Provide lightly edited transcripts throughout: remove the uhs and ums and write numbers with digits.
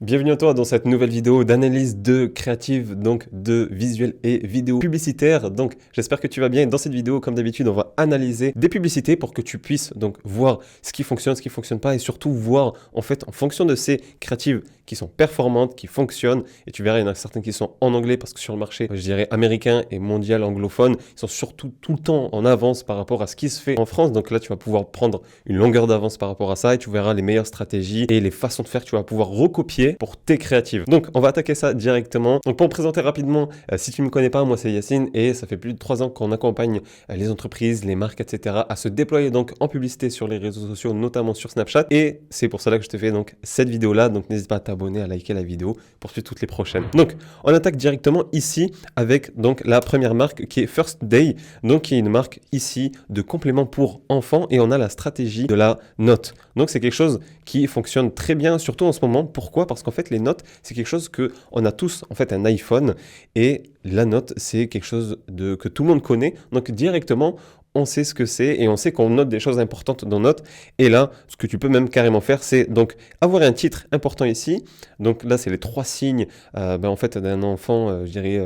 Bienvenue à toi dans cette nouvelle vidéo d'analyse de créative, donc de visuels et vidéos publicitaires. Donc j'espère que tu vas bien. Et dans cette vidéo, comme d'habitude, on va analyser des publicités pour que tu puisses donc voir ce qui fonctionne pas et surtout voir en fait en fonction de ces créatives qui sont performantes, qui fonctionnent. Et tu verras, il y en a certaines qui sont en anglais parce que sur le marché, je dirais américain et mondial anglophone, ils sont surtout tout le temps en avance par rapport à ce qui se fait en France. Donc là, tu vas pouvoir prendre une longueur d'avance par rapport à ça et tu verras les meilleures stratégies et les façons de faire que tu vas pouvoir recopier pour tes créatives. Donc, on va attaquer ça directement. Donc, pour me présenter rapidement, si tu ne me connais pas, moi c'est Yacine et ça fait plus de 3 ans qu'on accompagne les entreprises, les marques, etc. à se déployer donc en publicité sur les réseaux sociaux, notamment sur Snapchat. Et c'est pour cela que je te fais donc cette vidéo-là. Donc, n'hésite pas à t'abonner, à liker la vidéo pour suivre toutes les prochaines. Donc, on attaque directement ici avec donc la première marque qui est First Day, donc qui est une marque ici de compléments pour enfants et on a la stratégie de la note. Donc, c'est quelque chose qui fonctionne très bien, surtout en ce moment. Pourquoi? Parce qu'en fait, les notes, c'est quelque chose que on a tous en fait un iPhone et la note, c'est quelque chose que tout le monde connaît. Donc directement, on sait ce que c'est et on sait qu'on note des choses importantes dans Notes. Et là, ce que tu peux même carrément faire, c'est donc avoir un titre important ici. Donc là, c'est les 3 signes en fait, d'un enfant, je dirais,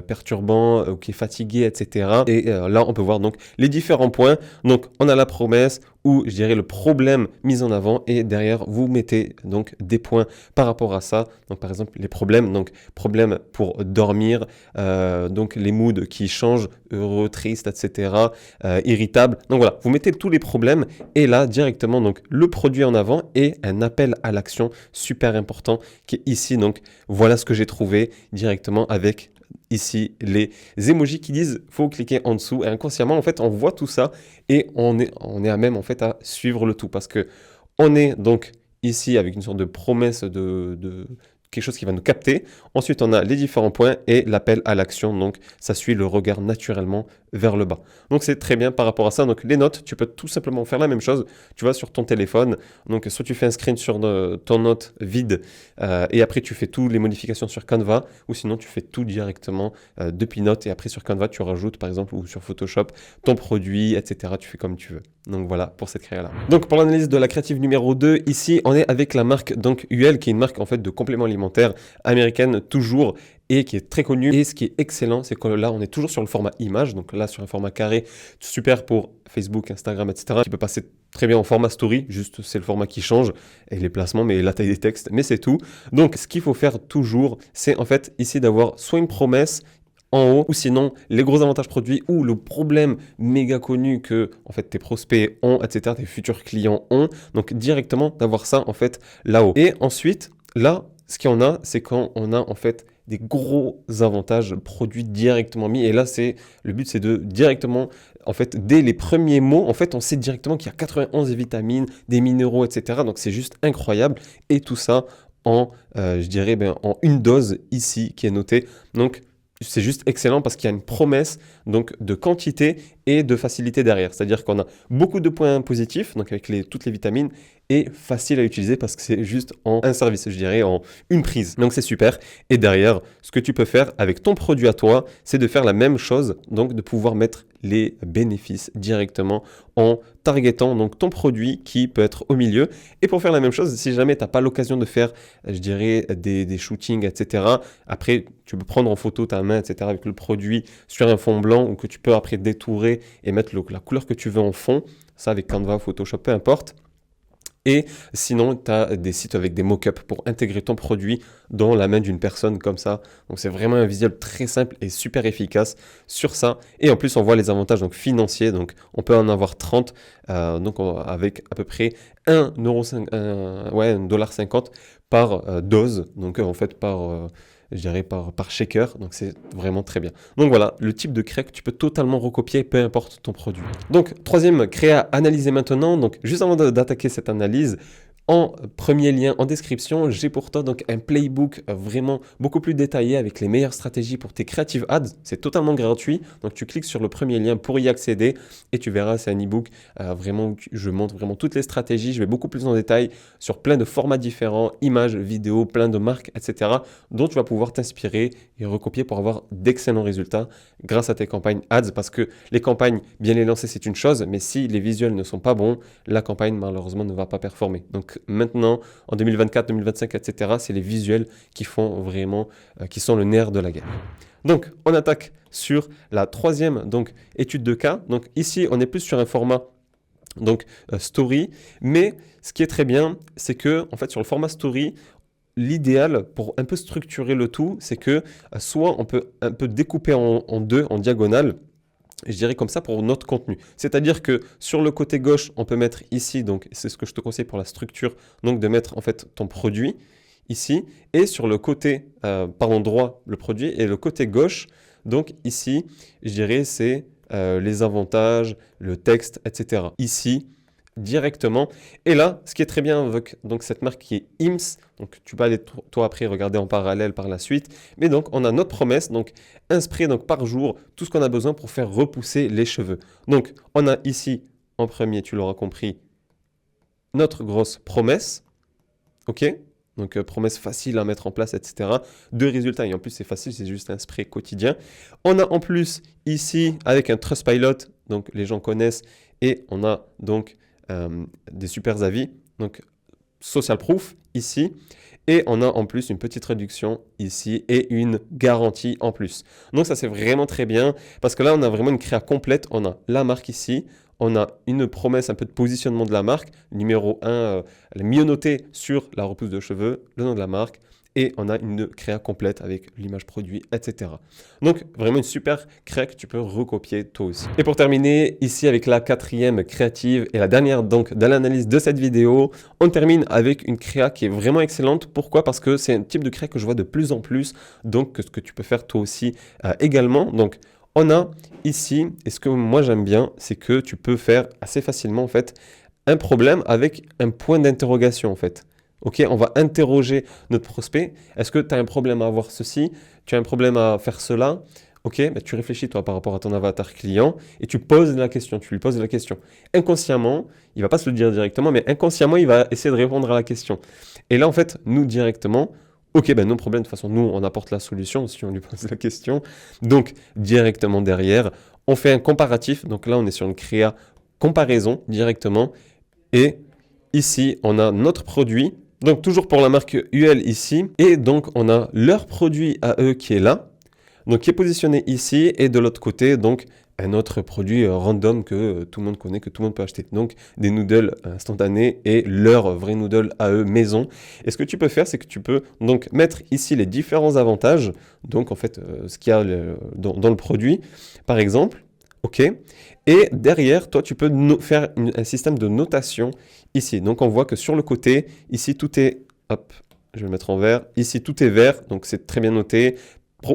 perturbant ou qui est fatigué, etc. Et là, on peut voir donc les différents points. Donc, on a la promesse ou je dirais le problème mis en avant et derrière, vous mettez donc des points par rapport à ça. Donc, par exemple, les problèmes. Donc, problème pour dormir, donc les moods qui changent, heureux, triste, etc. Irritable. Donc voilà, vous mettez tous les problèmes et là directement donc le produit en avant et un appel à l'action super important qui est ici. Donc voilà ce que j'ai trouvé directement avec ici les emojis qui disent faut cliquer en dessous et inconsciemment en fait on voit tout ça et on est à même en fait à suivre le tout parce que on est donc ici avec une sorte de promesse de quelque chose qui va nous capter. Ensuite, on a les différents points et l'appel à l'action. Donc, ça suit le regard naturellement vers le bas. Donc, c'est très bien par rapport à ça. Donc, les notes, tu peux tout simplement faire la même chose. Tu vas sur ton téléphone. Donc, soit tu fais un screen sur ton note vide et après, tu fais toutes les modifications sur Canva ou sinon, tu fais tout directement depuis Notes et après, sur Canva, tu rajoutes par exemple ou sur Photoshop ton produit, etc. Tu fais comme tu veux. Donc, voilà pour cette créa-là. Donc, pour l'analyse de la créative numéro 2, ici, on est avec la marque donc UL qui est une marque en fait de compléments alimentaires américaine toujours et qui est très connue. Et ce qui est excellent, c'est que là, on est toujours sur le format image. Donc là, sur un format carré, super pour Facebook, Instagram, etc. Qui peut passer très bien en format story. Juste, c'est le format qui change et les placements, mais la taille des textes, mais c'est tout. Donc, ce qu'il faut faire toujours, c'est en fait ici d'avoir soit une promesse en haut, ou sinon les gros avantages produits ou le problème méga connu que en fait tes prospects ont, etc., tes futurs clients ont. Donc directement d'avoir ça en fait là-haut. Et ensuite, là, ce qu'il y en a, c'est quand on a en fait des gros avantages produits directement mis. Et là, le but, c'est de directement, en fait, dès les premiers mots, en fait, on sait directement qu'il y a 91 vitamines, des minéraux, etc. Donc, c'est juste incroyable. Et tout ça en, je dirais, en une dose ici qui est notée. Donc, c'est juste excellent parce qu'il y a une promesse donc de quantité et de facilité derrière. C'est-à-dire qu'on a beaucoup de points positifs, donc avec toutes les vitamines, et facile à utiliser parce que c'est juste en un service, je dirais, en une prise. Donc c'est super. Et derrière, ce que tu peux faire avec ton produit à toi, c'est de faire la même chose, donc de pouvoir mettre les bénéfices directement en targetant donc ton produit qui peut être au milieu. Et pour faire la même chose, si jamais tu n'as pas l'occasion de faire, je dirais, des shootings, etc., après, tu peux prendre en photo ta main, etc., avec le produit sur un fond blanc ou que tu peux après détourer et mettre la couleur que tu veux en fond. Ça avec Canva, Photoshop, peu importe. Et sinon, tu as des sites avec des mock-ups pour intégrer ton produit dans la main d'une personne comme ça. Donc, c'est vraiment un visuel très simple et super efficace sur ça. Et en plus, on voit les avantages donc, financiers. Donc, on peut en avoir 30 avec à peu près 1,50$ par dose. Donc, en fait, je dirais par shaker, donc c'est vraiment très bien. Donc voilà, le type de créa que tu peux totalement recopier, peu importe ton produit. Donc troisième créa analysée maintenant, donc juste avant d'attaquer cette analyse, en premier lien en description, j'ai pour toi donc un playbook vraiment beaucoup plus détaillé avec les meilleures stratégies pour tes Creative Ads. C'est totalement gratuit. Donc tu cliques sur le premier lien pour y accéder et tu verras, c'est un ebook vraiment où je montre vraiment toutes les stratégies. Je vais beaucoup plus en détail sur plein de formats différents, images, vidéos, plein de marques, etc. dont tu vas pouvoir t'inspirer et recopier pour avoir d'excellents résultats grâce à tes campagnes Ads parce que les campagnes, bien les lancer, c'est une chose, mais si les visuels ne sont pas bons, la campagne malheureusement ne va pas performer. Donc maintenant, en 2024, 2025, etc., c'est les visuels qui font vraiment, qui sont le nerf de la guerre. Donc, on attaque sur la troisième donc, étude de cas. Donc ici, on est plus sur un format donc, story, mais ce qui est très bien, c'est que en fait, sur le format story, l'idéal pour un peu structurer le tout, c'est que soit on peut un peu découper en deux, en diagonale, je dirais comme ça pour notre contenu. C'est-à-dire que sur le côté gauche, on peut mettre ici, donc c'est ce que je te conseille pour la structure, donc de mettre en fait ton produit ici, et sur le côté, droit, le produit, et le côté gauche, donc ici, je dirais c'est les avantages, le texte, etc. Ici, directement. Et là, ce qui est très bien avec donc, cette marque qui est IMSS, donc tu peux aller toi après regarder en parallèle par la suite, mais donc on a notre promesse, donc un spray donc, par jour, tout ce qu'on a besoin pour faire repousser les cheveux. Donc on a ici, en premier, tu l'auras compris, notre grosse promesse, ok? Donc promesse facile à mettre en place, etc. De résultats, et en plus c'est facile, c'est juste un spray quotidien. On a en plus ici, avec un Trustpilot, donc les gens connaissent, et on a donc des super avis, donc social proof ici, et on a en plus une petite réduction ici et une garantie en plus. Donc ça c'est vraiment très bien parce que là on a vraiment une créa complète, on a la marque ici, on a une promesse un peu de positionnement de la marque, numéro 1, elle est mieux notée sur la repousse de cheveux, le nom de la marque, et on a une créa complète avec l'image produit, etc. Donc, vraiment une super créa que tu peux recopier toi aussi. Et pour terminer, ici avec la quatrième créative et la dernière donc de l'analyse de cette vidéo, on termine avec une créa qui est vraiment excellente. Pourquoi? Parce que c'est un type de créa que je vois de plus en plus, donc ce que tu peux faire toi aussi également. Donc, on a ici, et ce que moi j'aime bien, c'est que tu peux faire assez facilement en fait un problème avec un point d'interrogation en fait. Ok, on va interroger notre prospect. Est-ce que tu as un problème à avoir ceci? Tu as un problème à faire cela? Ok, bah tu réfléchis toi par rapport à ton avatar client et tu poses la question, tu lui poses la question. Inconsciemment, il va pas se le dire directement, mais inconsciemment, il va essayer de répondre à la question. Et là, en fait, nous directement, ok, ben nos problèmes, de toute façon, nous, on apporte la solution si on lui pose la question. Donc, directement derrière, on fait un comparatif. Donc là, on est sur une créa comparaison directement. Et ici, on a notre produit. Donc, toujours pour la marque UL ici. Et donc, on a leur produit à eux qui est là. Donc, qui est positionné ici. Et de l'autre côté, donc, un autre produit random que tout le monde connaît, que tout le monde peut acheter. Donc, des noodles instantanés et leurs vrais noodles à eux maison. Et ce que tu peux faire, c'est que tu peux donc mettre ici les différents avantages. Donc, en fait, ce qu'il y a dans le produit, par exemple. OK. Et derrière, toi, tu peux faire un système de notation ici. Donc, on voit que sur le côté, ici, tout est... Hop, je vais le mettre en vert. Ici, tout est vert. Donc, c'est très bien noté.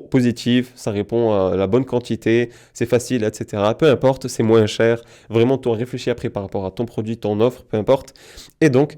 Positif, ça répond à la bonne quantité, c'est facile, etc. Peu importe, c'est moins cher. Vraiment, toi, réfléchis après par rapport à ton produit, ton offre, peu importe. Et donc,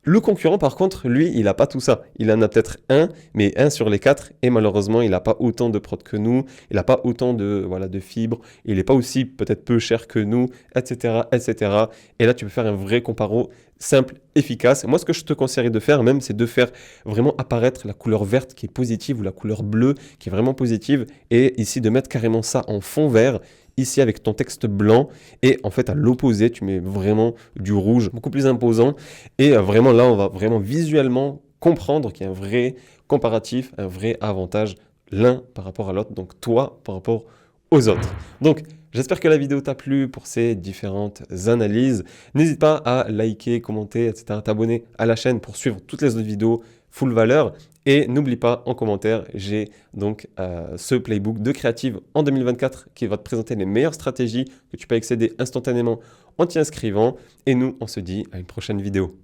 le concurrent, par contre, lui, il n'a pas tout ça. Il en a peut-être un, mais un sur les quatre. Et malheureusement, il n'a pas autant de prod que nous. Il n'a pas autant de fibres. Il n'est pas aussi peut-être peu cher que nous, etc., etc. Et là, tu peux faire un vrai comparo simple, efficace. Moi, ce que je te conseillerais de faire même, c'est de faire vraiment apparaître la couleur verte qui est positive ou la couleur bleue qui est vraiment positive. Et ici, de mettre carrément ça en fond vert. Ici avec ton texte blanc et en fait à l'opposé tu mets vraiment du rouge beaucoup plus imposant et vraiment là on va vraiment visuellement comprendre qu'il y a un vrai comparatif, un vrai avantage l'un par rapport à l'autre, donc toi par rapport aux autres. Donc j'espère que la vidéo t'a plu pour ces différentes analyses. N'hésite pas à liker, commenter, etc. T'abonner à la chaîne pour suivre toutes les autres vidéos full valeur. Et n'oublie pas, en commentaire, j'ai donc ce playbook de créative en 2024 qui va te présenter les meilleures stratégies que tu peux accéder instantanément en t'y inscrivant. Et nous, on se dit à une prochaine vidéo.